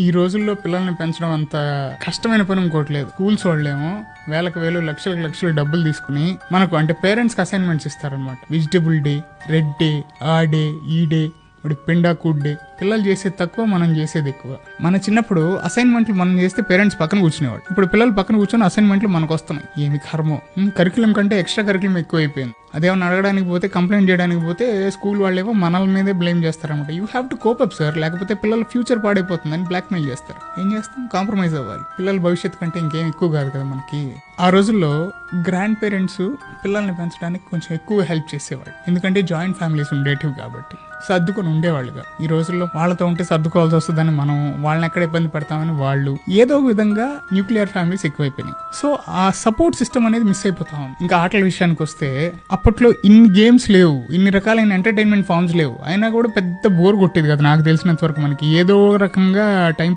ఈ రోజుల్లో పిల్లల్ని పెంచడం అంత కష్టమైన పని ఇంకోట్లేదు. స్కూల్స్ వాళ్ళేమో వేలకు వేలు లక్షలకు లక్షలు డబ్బులు తీసుకుని మనకు అంటే పేరెంట్స్కి అసైన్మెంట్స్ ఇస్తారనమాట. వెజిటబుల్ డే, రెడ్ డే, ఆ డే, ఈ డే, పిండా కూడ్ డే. పిల్లలు చేసేది తక్కువ, మనం చేసేది ఎక్కువ. మన చిన్నప్పుడు అసైన్మెంట్లు మనం చేస్తే పేరెంట్స్ పక్కన కూర్చునేవాడు. ఇప్పుడు పిల్లలు పక్కన కూర్చొని అసైన్మెంట్లు మనకు వస్తున్నాయి. ఏమి కర్మో. కరికులం కంటే ఎక్స్ట్రా కరికులం ఎక్కువ అయిపోయింది. అదేమన్నా అడగడానికి పోతే, కంప్లైంట్ చేయడానికి పోతే స్కూల్ వాళ్ళేమో మనల మీదే బ్లేమ్ చేస్తారన్నమాట. You have to cope up sir, లేకపోతే పిల్లల ఫ్యూచర్ పాడైపోతుందని బ్లాక్మెయిల్ చేస్తారు. ఏం చేస్తాం, కాంప్రమైజ్ అవ్వాలి. పిల్లల భవిష్యత్తు కంటే ఇంకేం ఎక్కువ కాదు కదా మనకి. ఆ రోజుల్లో గ్రాండ్ పేరెంట్స్ పిల్లల్ని పెంచడానికి కొంచెం ఎక్కువ హెల్ప్ చేసేవాళ్ళు. ఎందుకంటే జాయింట్ ఫ్యామిలీస్ ఉండేటివి కాబట్టి సర్దుకొని ఉండేవాళ్ళుగా. ఈ రోజుల్లో వాళ్ళతో ఉంటే సర్దుకోవాల్సి వస్తుందని మనం వాళ్ళని ఎక్కడ ఇబ్బంది పెడతామని వాళ్ళు ఏదో విధంగా న్యూక్లియర్ ఫ్యామిలీస్ ఎక్కువైపోయినాయి. సో ఆ సపోర్ట్ సిస్టమ్ అనేది మిస్ అయిపోతాం. ఇంకా ఆటల విషయానికి వస్తే అప్పట్లో ఇన్ని గేమ్స్ లేవు, ఇన్ని రకాలైన ఎంటర్టైన్మెంట్ ఫార్మ్స్ లేవు. అయినా కూడా పెద్ద బోర్ కొట్టేది కదా నాకు తెలిసినంత వరకు. మనకి ఏదో రకంగా టైం